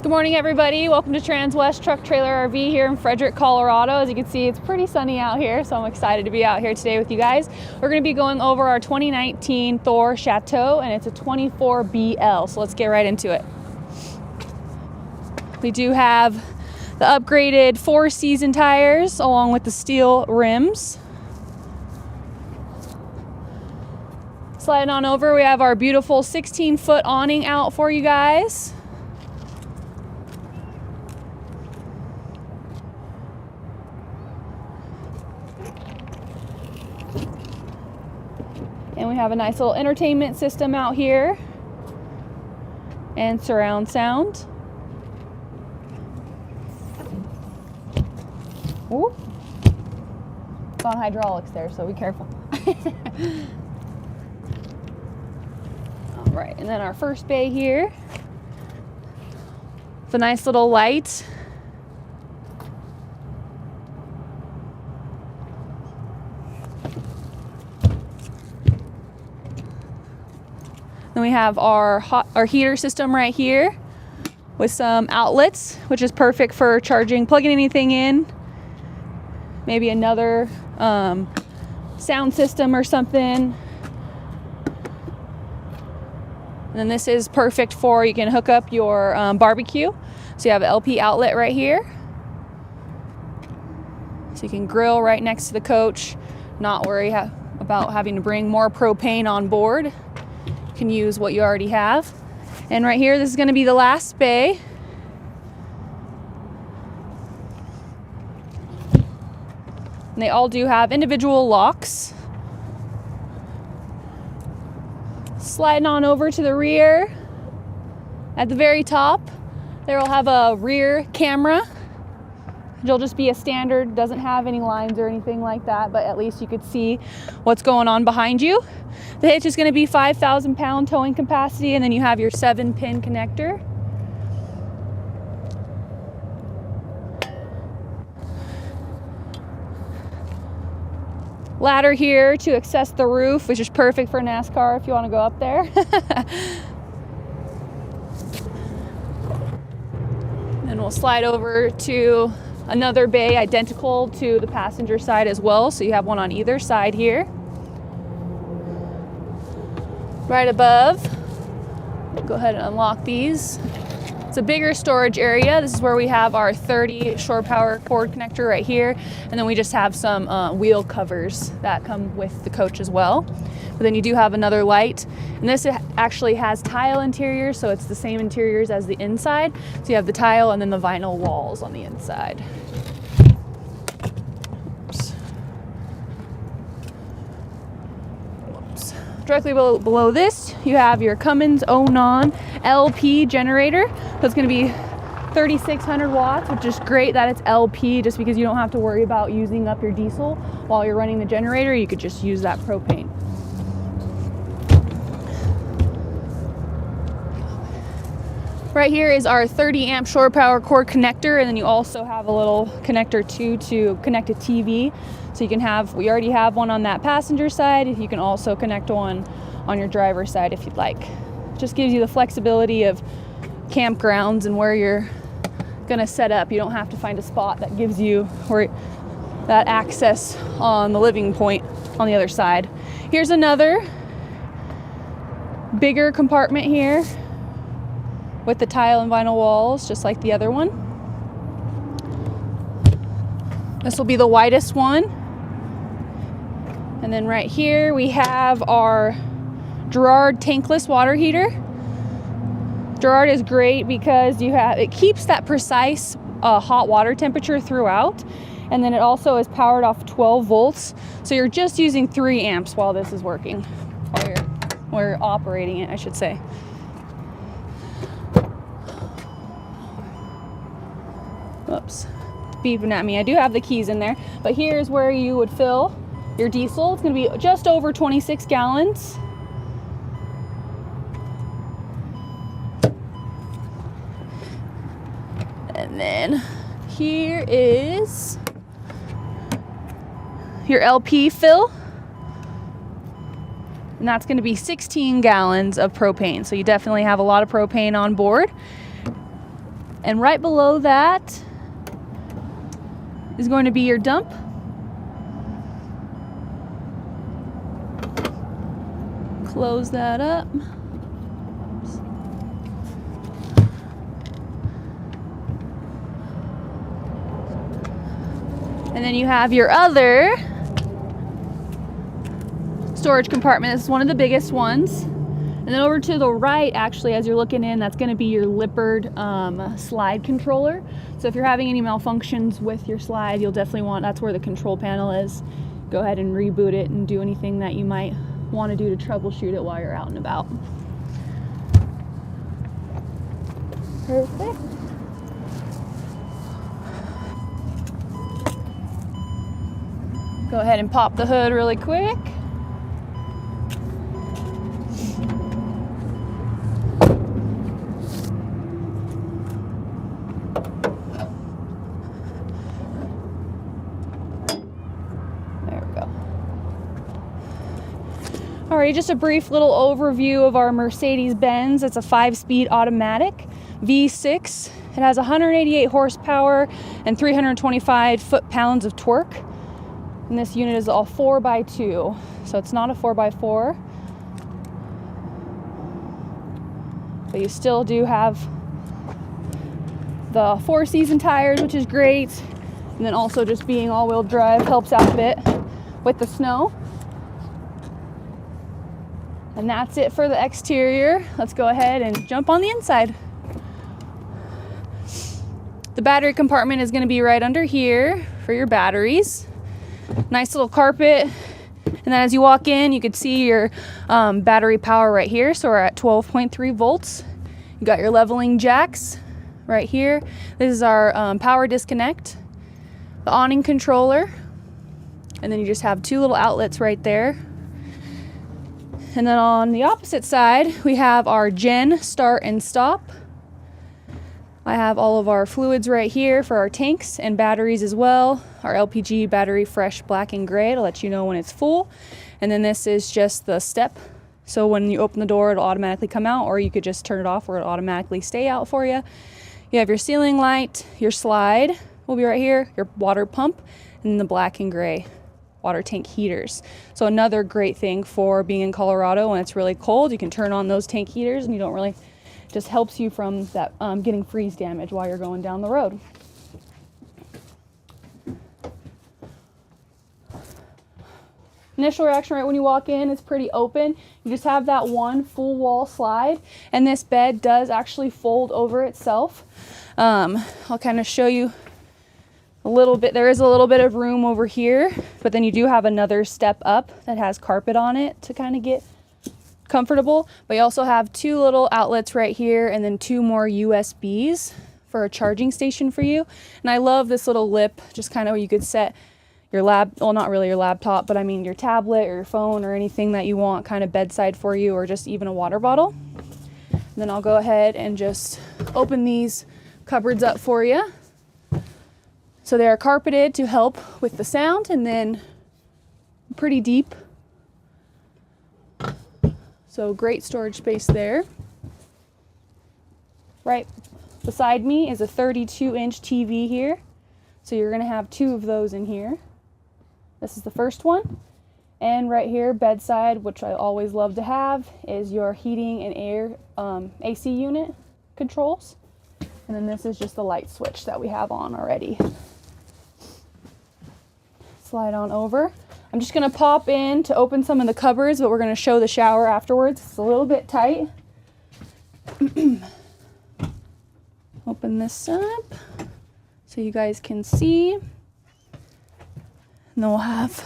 Good morning, everybody. Welcome to Transwest Truck Trailer RV here in Frederick, Colorado. As you can see, it's pretty sunny out here, so I'm excited to be out here today with you guys. We're going to be going over our 2019 Thor Chateau, and it's a 24BL, so let's get right into it. We do have the upgraded 4-season tires along with the steel rims. Sliding on over, we have our beautiful 16-foot awning out for you guys. And we have a nice little entertainment system out here and surround sound. Ooh. It's on hydraulics there, so be careful. All right, and then our first bay here. It's a nice little light. Then we have our heater system right here with some outlets, which is perfect for charging, plugging anything in. Maybe another sound system or something. And then this is perfect for, you can hook up your barbecue. So you have an LP outlet right here. So you can grill right next to the coach, not worry about having to bring more propane on board. Can use what you already have. And right here, this is going to be the last bay. And they all do have individual locks. Sliding on over to the rear. At the very top, there will have a rear camera. It'll just be a standard, doesn't have any lines or anything like that, but at least you could see what's going on behind you. The hitch is going to be 5,000 pound towing capacity, and then you have your 7-pin connector. Ladder here to access the roof, which is perfect for NASCAR if you want to go up there. And we'll slide over to another bay identical to the passenger side as well, so you have one on either side here. Right above, go ahead and unlock these. It's a bigger storage area. This is where we have our 30 shore power cord connector right here, and then we just have some wheel covers that come with the coach as well. But then you do have another light, and this actually has tile interiors, so it's the same interiors as the inside. So you have the tile and then the vinyl walls on the inside. Directly below this, you have your Cummins Onan LP generator. So it's going to be 3,600 watts, which is great that it's LP, just because you don't have to worry about using up your diesel while you're running the generator. You could just use that propane. Right here is our 30 amp shore power cord connector, and then you also have a little connector too to connect a TV. So you can have, we already have one on that passenger side. You can also connect one on your driver's side if you'd like. Just gives you the flexibility of campgrounds and where you're gonna set up. You don't have to find a spot that gives you that access on the living point on the other side. Here's another bigger compartment here with the tile and vinyl walls, just like the other one. This will be the widest one. And then right here we have our Girard tankless water heater. Girard is great because it keeps that precise hot water temperature throughout, and then it also is powered off 12 volts. So you're just using 3 amps while this is working, while you're operating it, I should say. Oops, beeping at me. I do have the keys in there, but here's where you would fill your diesel. It's going to be just over 26 gallons. And then here is your LP fill. And that's going to be 16 gallons of propane. So you definitely have a lot of propane on board. And right below that is going to be your dump. Close that up. And then you have your other storage compartment. This is one of the biggest ones. And then over to the right, actually, as you're looking in, that's going to be your Lippard slide controller. So if you're having any malfunctions with your slide, you'll definitely want, that's where the control panel is. Go ahead and reboot it and do anything that you might want to do to troubleshoot it while you're out and about. Perfect. Go ahead and pop the hood really quick. There we go. Alrighty, just a brief little overview of our Mercedes-Benz. It's a 5-speed automatic V6. It has 188 horsepower and 325 foot-pounds of torque. And this unit is all 4x2, so it's not a 4x4. But you still do have the 4-season tires, which is great. And then also just being all-wheel drive helps out a bit with the snow. And that's it for the exterior. Let's go ahead and jump on the inside. The battery compartment is going to be right under here for your batteries. Nice little carpet. And then as you walk in, you can see your battery power right here. So we're at 12.3 volts. You got your leveling jacks right here. This is our power disconnect, the awning controller, and then you just have 2 little outlets right there. And then on the opposite side, we have our gen start and stop. I have all of our fluids right here for our tanks and batteries as well. Our LPG battery, fresh, black, and gray to let you know when it's full. And then this is just the step. So when you open the door, it'll automatically come out, or you could just turn it off where it'll automatically stay out for you. You have your ceiling light, your slide will be right here, your water pump, and then the black and gray water tank heaters. So another great thing for being in Colorado when it's really cold, you can turn on those tank heaters and you don't really, just helps you from that getting freeze damage while you're going down the road. Initial reaction right when you walk in is pretty open. You just have that one full wall slide, and this bed does actually fold over itself. I'll kind of show you a little bit. There is a little bit of room over here, but then you do have another step up that has carpet on it to kind of get comfortable. But you also have 2 little outlets right here, and then 2 more USBs for a charging station for you. And I love this little lip, just kind of where you could set your well, not really your laptop, but I mean your tablet or your phone or anything that you want kind of bedside for you, or just even a water bottle. And then I'll go ahead and just open these cupboards up for you. So they are carpeted to help with the sound, and then pretty deep. So great storage space there. Right beside me is a 32-inch TV here. So you're going to have 2 of those in here. This is the first one. And right here, bedside, which I always love to have, is your heating and air AC unit controls. And then this is just the light switch that we have on already. Slide on over. I'm just going to pop in to open some of the cupboards, but we're going to show the shower afterwards. It's a little bit tight. Open this up so you guys can see. And then we'll have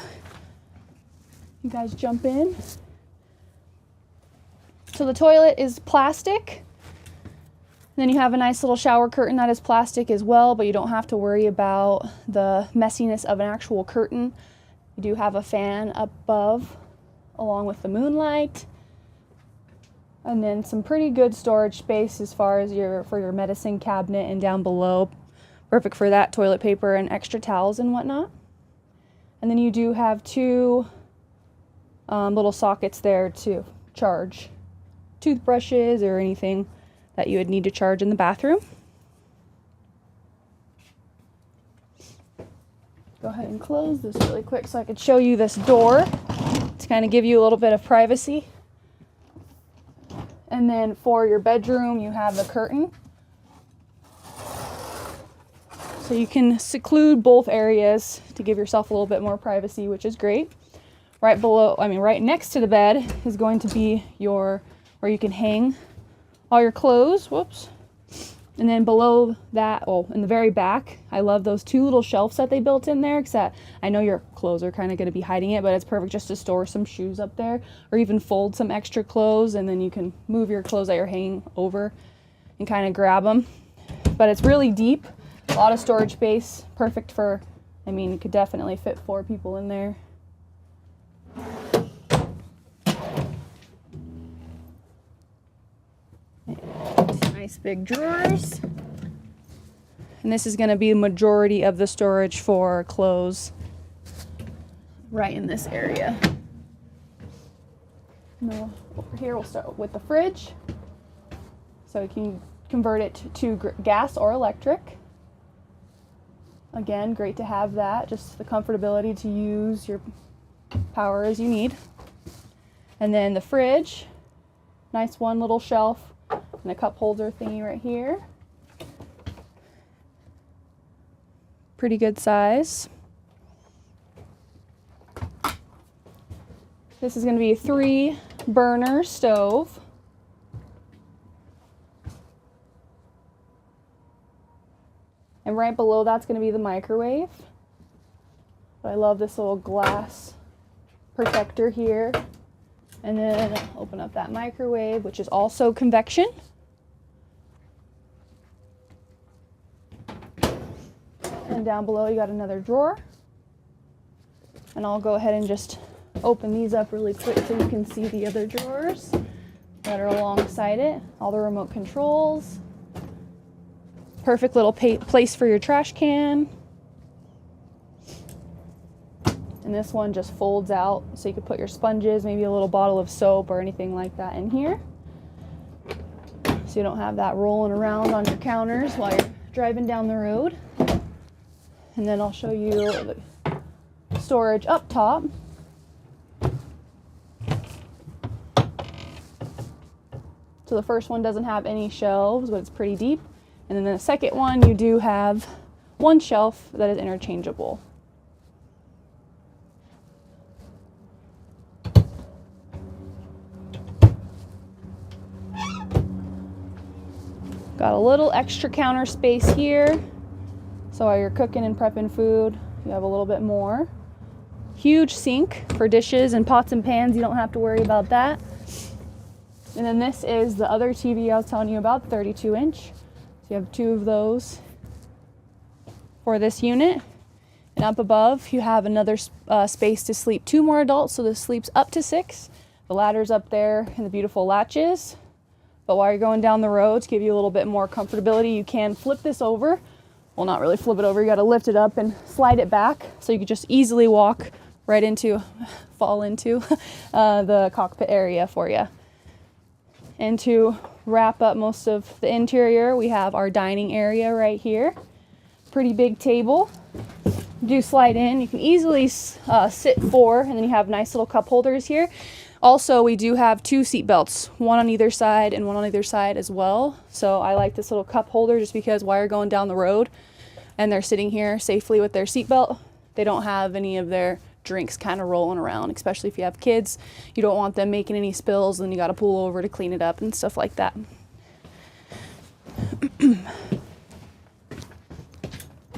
you guys jump in. So the toilet is plastic. Then you have a nice little shower curtain that is plastic as well, but you don't have to worry about the messiness of an actual curtain. You do have a fan above along with the moonlight. And then some pretty good storage space as far as for your medicine cabinet, and down below, perfect for that, toilet paper and extra towels and whatnot. And then you do have 2 little sockets there to charge toothbrushes or anything that you would need to charge in the bathroom. Go ahead and close this really quick so I could show you this door to kind of give you a little bit of privacy. And then for your bedroom, you have the curtain. So you can seclude both areas to give yourself a little bit more privacy, which is great. Right below, right next to the bed is going to be where you can hang all your clothes. Whoops. And then below that, in the very back, I love those two little shelves that they built in there, because I know your clothes are kind of going to be hiding it, but it's perfect just to store some shoes up there, or even fold some extra clothes, and then you can move your clothes that you're hanging over and kind of grab them. But it's really deep, a lot of storage space, perfect for, you could definitely fit 4 people in there. Nice big drawers. And this is going to be the majority of the storage for clothes right in this area. Now, over here we'll start with the fridge. So you can convert it to gas or electric. Again, great to have that, just the comfortability to use your power as you need. And then the fridge, nice one little shelf and a cup holder thingy right here. Pretty good size. This is going to be a 3-burner stove. And right below that's going to be the microwave. But I love this little glass protector here. And then open up that microwave, which is also convection. And down below you got another drawer. And I'll go ahead and just open these up really quick so you can see the other drawers that are alongside it. All the remote controls. Perfect little place for your trash can. And this one just folds out so you could put your sponges, maybe a little bottle of soap or anything like that in here. So you don't have that rolling around on your counters while you're driving down the road. And then I'll show you the storage up top. So the first one doesn't have any shelves, but it's pretty deep. And then the second one, you do have one shelf that is interchangeable. Got a little extra counter space here. So while you're cooking and prepping food, you have a little bit more. Huge sink for dishes and pots and pans. You don't have to worry about that. And then this is the other TV I was telling you about, 32-inch. So you have 2 of those for this unit. And up above, you have another space to sleep 2 more adults. So this sleeps up to 6. The ladder's up there and the beautiful latches. But while you're going down the road, to give you a little bit more comfortability, you can flip this over. Well, not really flip it over. You got to lift it up and slide it back so you can just easily fall into the cockpit area for you. And to wrap up most of the interior, we have our dining area right here. Pretty big table. You do slide in. You can easily sit 4, and then you have nice little cup holders here. Also, we do have 2 seat belts, one on either side and one on either side as well. So I like this little cup holder just because while you're going down the road and they're sitting here safely with their seat belt, they don't have any of their drinks kind of rolling around, especially if you have kids. You don't want them making any spills, and you got to pull over to clean it up and stuff like that.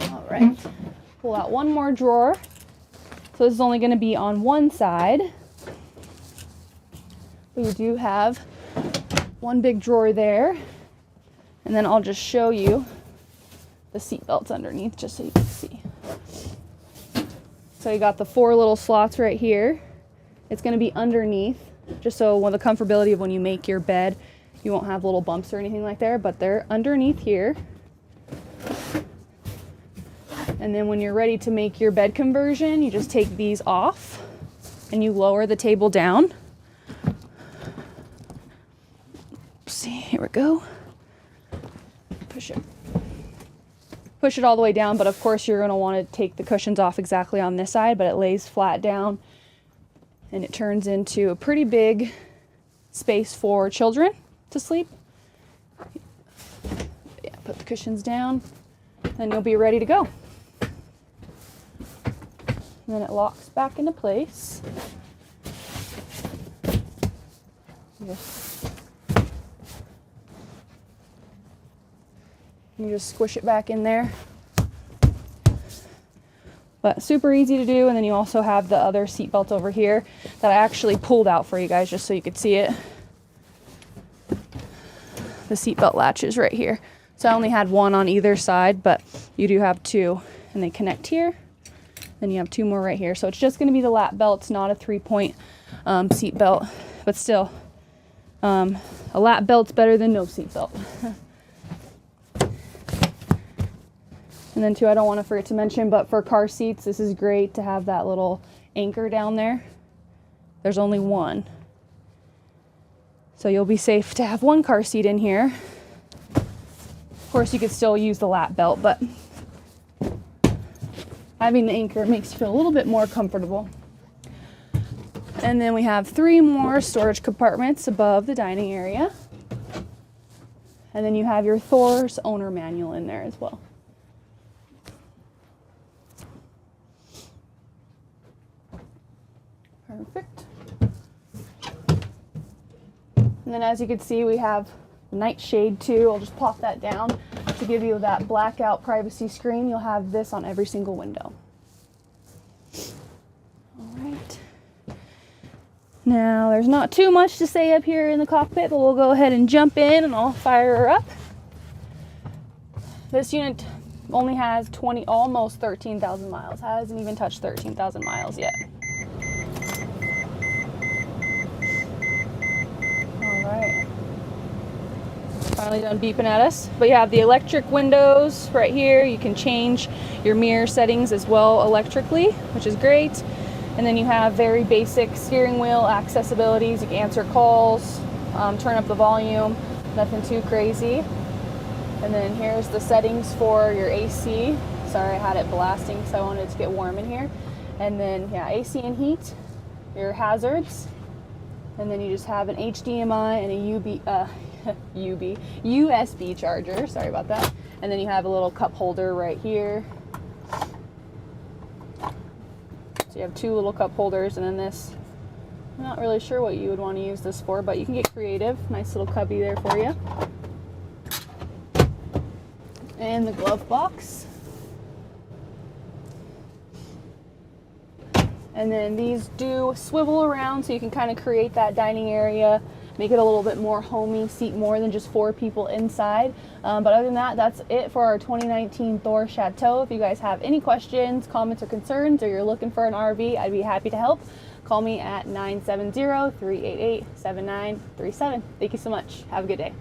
All right, pull out one more drawer. So this is only going to be on one side. We do have one big drawer there, and then I'll just show you the seat belts underneath just so you can see. So you got the 4 little slots right here. It's going to be underneath, just so the comfortability of when you make your bed, you won't have little bumps or anything like there, but they're underneath here. And then when you're ready to make your bed conversion, you just take these off and you lower the table down. Here we go. push it all the way down, but of course you're going to want to take the cushions off exactly on this side, but it lays flat down and it turns into a pretty big space for children to sleep. Yeah, put the cushions down, then you'll be ready to go. And then it locks back into place. You just squish it back in there. But super easy to do. And then you also have the other seat belt over here that I actually pulled out for you guys just so you could see it. The seat belt latches right here. So I only had one on either side, but you do have two, and they connect here. Then you have two more right here. So it's just going to be the lap belts, not a 3-point seat belt, but still a lap belt's better than no seat belt. And then too, I don't want to forget to mention, but for car seats, this is great to have that little anchor down there. There's only one. So you'll be safe to have one car seat in here. Of course, you could still use the lap belt, but having the anchor makes you feel a little bit more comfortable. And then we have 3 more storage compartments above the dining area. And then you have your Thor's owner manual in there as well. Perfect. And then as you can see, we have night shade too. I'll just pop that down to give you that blackout privacy screen. You'll have this on every single window. All right. Now there's not too much to say up here in the cockpit, but we'll go ahead and jump in and I'll fire her up. This unit only has almost 13,000 miles. Hasn't even touched 13,000 miles yet. Alright, finally done beeping at us. But you have the electric windows right here. You can change your mirror settings as well electrically, which is great. And then you have very basic steering wheel accessibilities. You can answer calls, turn up the volume, nothing too crazy. And then here's the settings for your AC. Sorry, I had it blasting, so I wanted to get warm in here. And then, yeah, AC and heat, your hazards. And then you just have an HDMI and a USB charger. Sorry about that. And then you have a little cup holder right here. So you have 2 little cup holders, and then this. I'm not really sure what you would want to use this for, but you can get creative. Nice little cubby there for you. And the glove box. And then these do swivel around, so you can kind of create that dining area, make it a little bit more homey, seat more than just 4 people inside. But other than that, that's it for our 2019 Thor Chateau. If you guys have any questions, comments, or concerns, or you're looking for an RV, I'd be happy to help. Call me at 970-388-7937. Thank you so much. Have a good day.